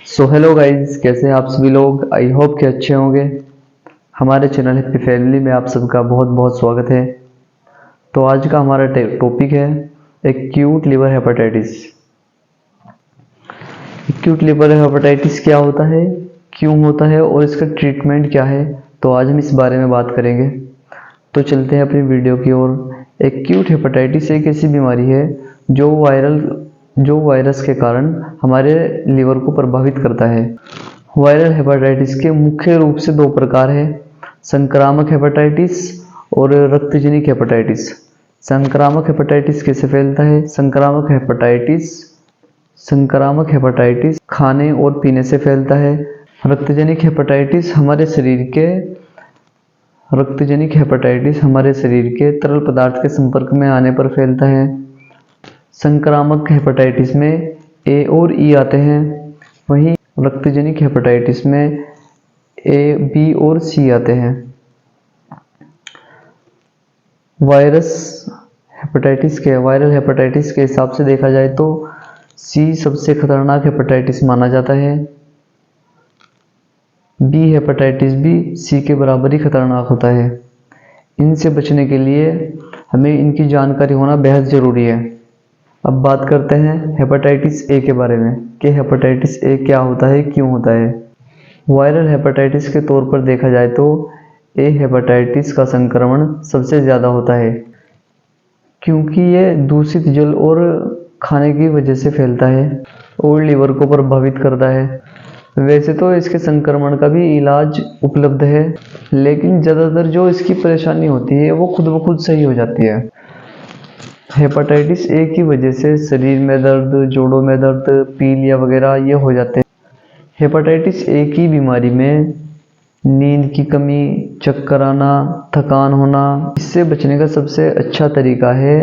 So hello guys, कैसे हैं आप सभी लोग। आई होप कि अच्छे होंगे। हमारे चैनल हैप्पी फैमिली में आप सबका बहुत बहुत स्वागत है। तो आज का हमारा टॉपिक है acute liver hepatitis. Acute liver hepatitis क्या होता है, क्यों होता है और इसका ट्रीटमेंट क्या है, तो आज हम इस बारे में बात करेंगे। तो चलते हैं अपनी वीडियो की ओर। एक्यूट हेपेटाइटिस एक ऐसी बीमारी है जो वायरस के कारण हमारे लिवर को प्रभावित करता है। वायरल हेपेटाइटिस के मुख्य रूप से दो प्रकार है, संक्रामक हेपेटाइटिस और रक्तजनित हेपेटाइटिस। संक्रामक हेपेटाइटिस कैसे फैलता है? संक्रामक हेपेटाइटिस खाने और पीने से फैलता है। रक्तजनित हेपेटाइटिस हमारे शरीर के तरल पदार्थ के संपर्क में आने पर फैलता है। संक्रामक हेपेटाइटिस में ए और ई आते हैं, वहीं रक्तजनित हेपेटाइटिस में ए, बी और सी आते हैं। वायरल हेपेटाइटिस के हिसाब से देखा जाए तो सी सबसे खतरनाक हेपेटाइटिस माना जाता है। बी हेपेटाइटिस भी सी के बराबर ही खतरनाक होता है। इनसे बचने के लिए हमें इनकी जानकारी होना बेहद ज़रूरी है। अब बात करते हैं हेपेटाइटिस ए के बारे में कि हेपेटाइटिस ए क्या होता है, क्यों होता है। वायरल हेपेटाइटिस के तौर पर देखा जाए तो ए हेपेटाइटिस का संक्रमण सबसे ज़्यादा होता है, क्योंकि ये दूषित जल और खाने की वजह से फैलता है और लीवर को प्रभावित करता है। वैसे तो इसके संक्रमण का भी इलाज उपलब्ध है, लेकिन ज़्यादातर जो इसकी परेशानी होती है वो खुद ब खुद सही हो जाती है। हेपेटाइटिस ए की वजह से शरीर में दर्द, जोड़ों में दर्द, पीलिया वगैरह ये हो जाते हैं। हेपेटाइटिस ए की बीमारी में नींद की कमी, चक्कर आना, थकान होना। इससे बचने का सबसे अच्छा तरीका है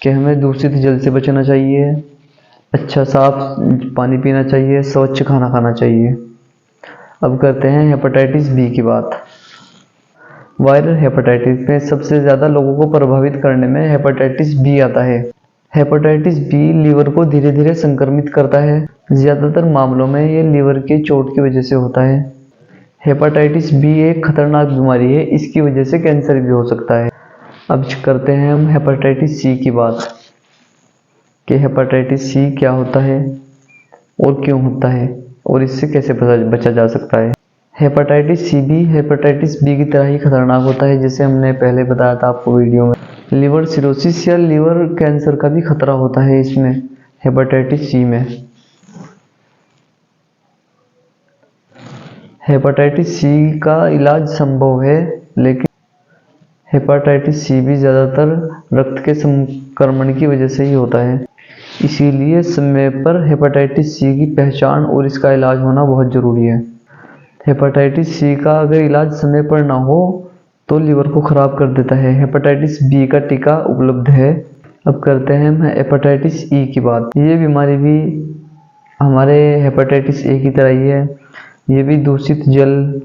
कि हमें दूषित जल से बचना चाहिए, अच्छा साफ पानी पीना चाहिए, स्वच्छ खाना खाना चाहिए। अब करते हैं हेपेटाइटिस बी की बात। वायरल हेपेटाइटिस में सबसे ज़्यादा लोगों को प्रभावित करने में हेपेटाइटिस बी आता है। हेपेटाइटिस बी लीवर को धीरे धीरे संक्रमित करता है। ज़्यादातर मामलों में ये लीवर के चोट की वजह से होता है। हेपेटाइटिस बी एक खतरनाक बीमारी है, इसकी वजह से कैंसर भी हो सकता है। अब करते हैं हम हेपेटाइटिस सी की बात कि हेपेटाइटिस सी क्या होता है और क्यों होता है और इससे कैसे बचा जा सकता है। हेपेटाइटिस सी भी हेपेटाइटिस बी की तरह ही खतरनाक होता है, जैसे हमने पहले बताया था आपको वीडियो में। लिवर सिरोसिस या लिवर कैंसर का भी खतरा होता है इसमें, हेपेटाइटिस सी में। हेपेटाइटिस सी का इलाज संभव है, लेकिन हेपेटाइटिस सी भी ज़्यादातर रक्त के संक्रमण की वजह से ही होता है। इसीलिए समय पर हेपेटाइटिस सी की पहचान और इसका इलाज होना बहुत ज़रूरी है। हेपेटाइटिस सी का अगर इलाज समय पर ना हो तो लिवर को ख़राब कर देता है। हेपेटाइटिस बी का टीका उपलब्ध है। अब करते हैं हम हेपेटाइटिस ई की बात। ये बीमारी भी हमारे हेपेटाइटिस ए की तरह ही है। ये भी दूषित जल,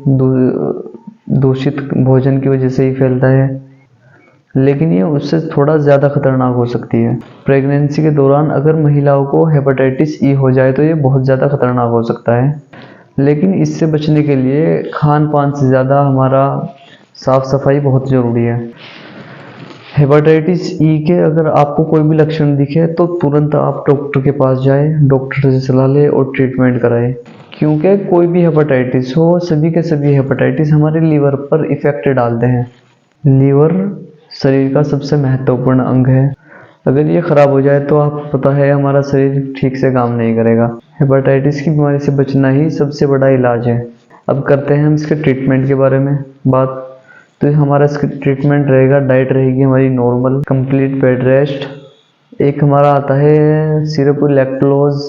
दूषित भोजन की वजह से ही फैलता है, लेकिन ये उससे थोड़ा ज़्यादा खतरनाक हो सकती है। प्रेगनेंसी के दौरान अगर महिलाओं को हेपेटाइटिस ई हो जाए तो ये बहुत ज़्यादा खतरनाक हो सकता है, लेकिन इससे बचने के लिए खान पान से ज़्यादा हमारा साफ सफाई बहुत ज़रूरी है। हेपेटाइटिस ई के अगर आपको कोई भी लक्षण दिखे तो तुरंत आप डॉक्टर के पास जाएं, डॉक्टर से सलाह लें और ट्रीटमेंट कराएं, क्योंकि कोई भी हेपेटाइटिस हो, सभी के सभी हेपेटाइटिस हमारे लीवर पर इफेक्ट डालते हैं। लीवर शरीर का सबसे महत्वपूर्ण अंग है। अगर ये ख़राब हो जाए तो आपको पता है हमारा शरीर ठीक से काम नहीं करेगा। हेपेटाइटिस की बीमारी से बचना ही सबसे बड़ा इलाज है। अब करते हैं हम इसके ट्रीटमेंट के बारे में बात। तो हमारा इसका ट्रीटमेंट रहेगा, डाइट रहेगी हमारी नॉर्मल, कंप्लीट बेड रेस्ट। एक हमारा आता है सिरप लैक्टोलोज,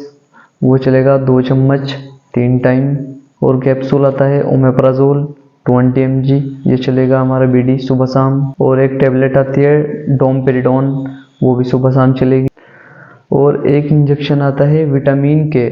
वो चलेगा 2 चम्मच 3 टाइम। और कैप्सूल आता है ओमेप्राजोल 20 mg, ये चलेगा हमारा बीडी सुबह शाम। और एक टेबलेट आती है डोमपेरिडोन, वो भी सुबह शाम चलेगी। और एक इंजेक्शन आता है विटामिन के